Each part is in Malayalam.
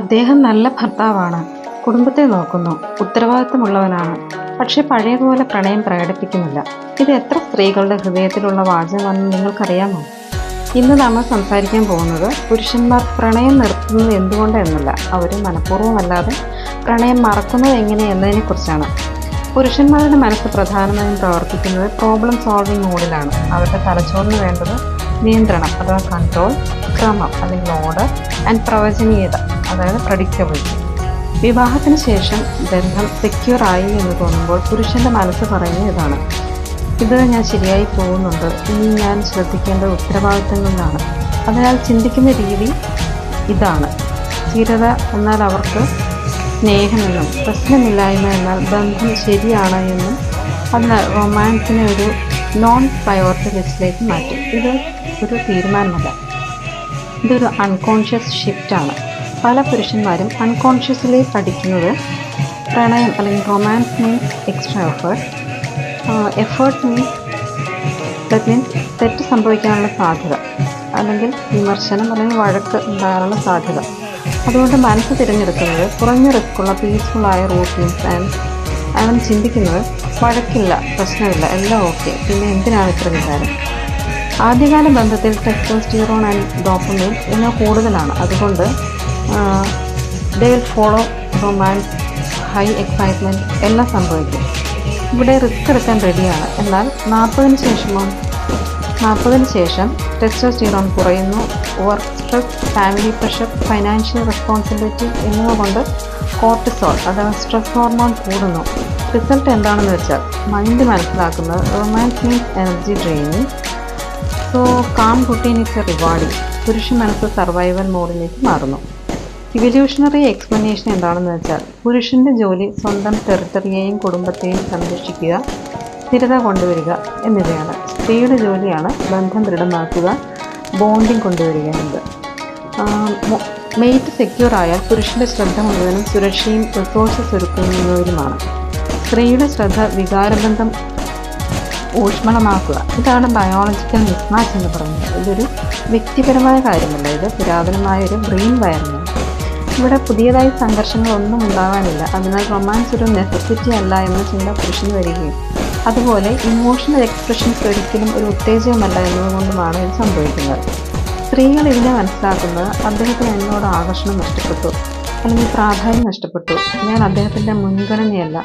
അദ്ദേഹം നല്ല ഭർത്താവാണ്, കുടുംബത്തെ നോക്കുന്നു, ഉത്തരവാദിത്തമുള്ളവനാണ്. പക്ഷെ പഴയതുപോലെ പ്രണയം പ്രകടിപ്പിക്കുന്നില്ല. ഇത് എത്ര സ്ത്രീകളുടെ ഹൃദയത്തിലുള്ള വാചകമാണെന്ന് നിങ്ങൾക്കറിയാമോ? ഇന്ന് നമ്മൾ സംസാരിക്കാൻ പോകുന്നത് പുരുഷന്മാർ പ്രണയം നിർത്തുന്നത് എന്തുകൊണ്ട് എന്നല്ല, അവർ മനഃപൂർവ്വമല്ലാതെ പ്രണയം മറക്കുന്നത് എങ്ങനെ എന്നതിനെക്കുറിച്ചാണ്. പുരുഷന്മാരുടെ മനസ്സ് പ്രധാനമായും പ്രവർത്തിക്കുന്നത് പ്രോബ്ലം സോൾവിംഗ് മോഡിലാണ്. അവരുടെ തലച്ചോറിന് വേണ്ടത് നിയന്ത്രണം അഥവാ കൺട്രോൾ, ക്രമം അല്ലെങ്കിൽ ഓർഡർ ആൻഡ് പ്രവചനീയത അതായത് പ്രഡിക്റ്റബിലിറ്റി. വിവാഹത്തിന് ശേഷം ബന്ധം സെക്യൂർ ആയി എന്ന് തോന്നുമ്പോൾ പുരുഷന്റെ മനസ്സ് പറയുന്നത് ഇതാണ്: ഇത് ഞാൻ ശരിയായി പോകുന്നുണ്ട്, ഇനി ഞാൻ ശ്രദ്ധിക്കേണ്ട ഉത്തരവാദിത്തങ്ങളിലാണ്. അതിനാൽ ചിന്തിക്കുന്ന രീതി ഇതാണ്: സ്ഥിരത എന്നാൽ അവർക്ക് സ്നേഹമെന്നും പ്രശ്നമില്ലായ്മ എന്നാൽ ബന്ധം ശരിയാണ് എന്നും. അതിനാൽ റൊമാൻസിനെ ഒരു നോൺ പ്രയോറിറ്റി ലിസ്റ്റിലേക്ക് മാറ്റും. ഇത് ഒരു തീരുമാനമല്ല, ഇതൊരു അൺകോൺഷ്യസ് ഷിഫ്റ്റാണ്. പല പുരുഷന്മാരും അൺകോൺഷ്യസ്ലി പഠിക്കുന്നത് പ്രണയം അല്ലെങ്കിൽ romance means extra effort means തെറ്റ് സംഭവിക്കാനുള്ള സാധ്യത, അല്ലെങ്കിൽ വിമർശനം അല്ലെങ്കിൽ വഴക്ക് ഉണ്ടാകാനുള്ള സാധ്യത. അതുകൊണ്ട് മനസ്സ് തിരഞ്ഞെടുക്കുന്നത് കുറഞ്ഞ റിസ്ക്കുള്ള പീസ്ഫുള്ളായ റൂട്ടീൻസ്. അവൻ ചിന്തിക്കുന്നത് വഴക്കില്ല, പ്രശ്നമില്ല, എല്ലാം ഓക്കെ, പിന്നെ എന്തിനാണ് ഇത്ര വിചാരം. ആദ്യകാല ബന്ധത്തിൽ ടെസ്റ്റോസ്റ്റിറോൺ ആൻഡ് ഡോപ്പമൈൻ എന്നിവ കൂടുതലാണ്. അതുകൊണ്ട് they will follow romance, high excitement എല്ലാം സംഭവിക്കും. ഇവിടെ റിസ്ക് എടുക്കാൻ റെഡിയാണ്. എന്നാൽ 40-ന് ശേഷം ടെസ്റ്റോസ്റ്റിറോൺ കുറയുന്നു. Work stress, family pressure, financial responsibility എന്നിവ കൊണ്ട് കോർട്ടിസോൾ അഥവാ സ്ട്രെസ് ഹോർമോൺ കൂടുന്നു. റിസൾട്ട് എന്താണെന്ന് വെച്ചാൽ മൈൻഡ് മനസ്സിലാക്കുന്നത് romance means energy draining, so calm routine is A rewarding. പുരുഷ മനസ്സ് സർവൈവൽ മോഡിലേക്ക് മാറുന്നു. ഇവല്യൂഷണറി എക്സ്പ്ലനേഷൻ എന്താണെന്ന് വെച്ചാൽ പുരുഷന്റെ ജോലി സ്വന്തം ടെറിട്ടറിയെയും കുടുംബത്തെയും സംരക്ഷിക്കുക, സ്ഥിരത കൊണ്ടുവരിക എന്നിവയാണ്. സ്ത്രീയുടെ ജോലിയാണ് ബന്ധം ദൃഢമാക്കുക, ബോണ്ടിങ് കൊണ്ടുവരിക എന്നത്. മെയ്റ്റ് സെക്യൂർ ആയാൽ പുരുഷന്റെ ശ്രദ്ധ മുഴുവനും സുരക്ഷയും റിസോഴ്സസ് ഒരുക്കുന്നതിലുമാണ്. സ്ത്രീയുടെ ശ്രദ്ധ വികാരബന്ധം ഊഷ്മളമാക്കുക. ഇതാണ് ബയോളജിക്കൽ മിസ്മാച്ച് എന്ന് പറയുന്നത്. ഇതൊരു വ്യക്തിപരമായ കാര്യമല്ല, ഇത് പുരാതനമായൊരു ബ്രെയിൻ വയറിനാണ്. ഇവിടെ പുതിയതായി സംഘർഷങ്ങളൊന്നും ഉണ്ടാകാനില്ല. അതിനാൽ റൊമാൻസ് ഒരു നെസസിറ്റി അല്ല എന്ന ചിന്ത പുരുഷന് വരികയും അതുപോലെ ഇമോഷണൽ എക്സ്പ്രഷൻസ് ഒരിക്കലും ഒരു ഉത്തേജകമല്ല എന്നതുകൊണ്ടുമാണ് ഇത് സംഭവിക്കുന്നത്. സ്ത്രീകൾ ഇതിനെ മനസ്സിലാക്കുന്നത് അദ്ദേഹത്തിന് എന്നോട് ആകർഷണം നഷ്ടപ്പെട്ടു അല്ലെങ്കിൽ പ്രാധാന്യം നഷ്ടപ്പെട്ടു, ഞാൻ അദ്ദേഹത്തിൻ്റെ മുൻഗണനയല്ല,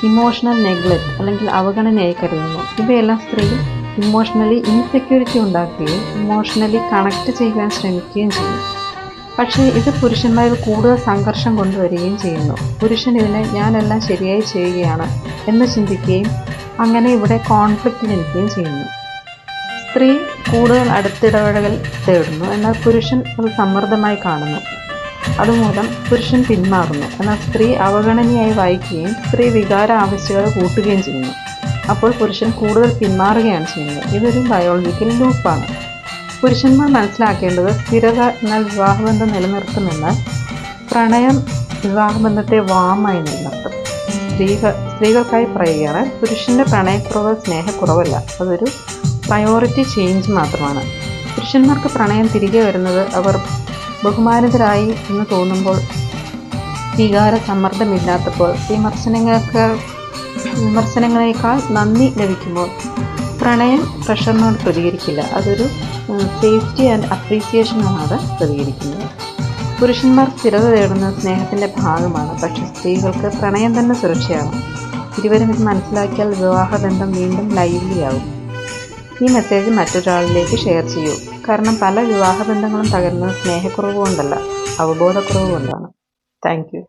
ഇമോഷണൽ നെഗ്ലക്റ്റ് അല്ലെങ്കിൽ അവഗണനയായി കരുതുന്നു. ഇവയെല്ലാം സ്ത്രീ ഇമോഷണലി ഇൻസെക്യൂരിറ്റി ഉണ്ടാക്കുകയും ഇമോഷണലി കണക്ട് ചെയ്യാൻ ശ്രമിക്കുകയും ചെയ്യും. പക്ഷേ ഇത് പുരുഷന്മാരിൽ കൂടുതൽ സംഘർഷം കൊണ്ടുവരികയും ചെയ്യുന്നു. പുരുഷൻ ഇതിനെ ഞാനെല്ലാം ശരിയായി ചെയ്യുകയാണ് എന്ന് ചിന്തിക്കുകയും അങ്ങനെ ഇവിടെ കോൺഫ്ലിക്റ്റ് ജനിക്കുകയും ചെയ്യുന്നു. സ്ത്രീ കൂടുതൽ അടുത്തിടപഴകൽ തേടുന്നു, എന്നാൽ പുരുഷൻ അത് സമ്മർദ്ദമായി കാണുന്നു. അതുമൂലം പുരുഷൻ പിന്മാറുന്നു, എന്നാൽ സ്ത്രീ അവഗണനയായി വായിക്കുകയും സ്ത്രീ വികാര ആവശ്യകത കൂട്ടുകയും ചെയ്യുന്നു. അപ്പോൾ പുരുഷൻ കൂടുതൽ പിന്മാറുകയാണ് ചെയ്യുന്നത്. ഇതൊരു ബയോളജിക്കൽ ലൂപ്പാണ്. പുരുഷന്മാർ മനസ്സിലാക്കേണ്ടത് സ്ഥിരത എന്നാൽ വിവാഹബന്ധം നിലനിർത്തുമെന്നാൽ പ്രണയം വിവാഹബന്ധത്തെ വാമായി നിലനിർത്തും. സ്ത്രീകൾക്കായി പറയുകയാണ്, പുരുഷന്റെ പ്രണയക്കുറവ് സ്നേഹക്കുറവല്ല, അതൊരു പ്രയോറിറ്റി ചേഞ്ച് മാത്രമാണ്. പുരുഷന്മാർക്ക് പ്രണയം തിരികെ വരുന്നത് അവർ ബഹുമാനിതരായി എന്ന് തോന്നുമ്പോൾ, വികാര സമ്മർദ്ദമില്ലാത്തപ്പോൾ, വിമർശനങ്ങളേക്കാൾ നന്ദി ലഭിക്കുമ്പോൾ. പ്രണയം പ്രഷറിനോട് പ്രതികരിക്കില്ല, അതൊരു സേഫ്റ്റി ആൻഡ് അപ്രീസിയേഷനാണ് അത് പ്രതികരിക്കുന്നത്. പുരുഷന്മാർ സ്ഥിരത തേടുന്നത് സ്നേഹത്തിൻ്റെ ഭാഗമാണ്, പക്ഷേ സ്ത്രീകൾക്ക് പ്രണയം തന്നെ സുരക്ഷയാണ്. ഇരുവരും ഇത് മനസ്സിലാക്കിയാൽ വിവാഹബന്ധം വീണ്ടും ലൈവ്ലിയാകും. ഈ മെസ്സേജ് മറ്റൊരാളിലേക്ക് ഷെയർ ചെയ്യൂ. കാരണം പല വിവാഹബന്ധങ്ങളും തകരുന്നത് സ്നേഹക്കുറവ് കൊണ്ടല്ല, അവബോധക്കുറവ് കൊണ്ടാണ്. Thank you.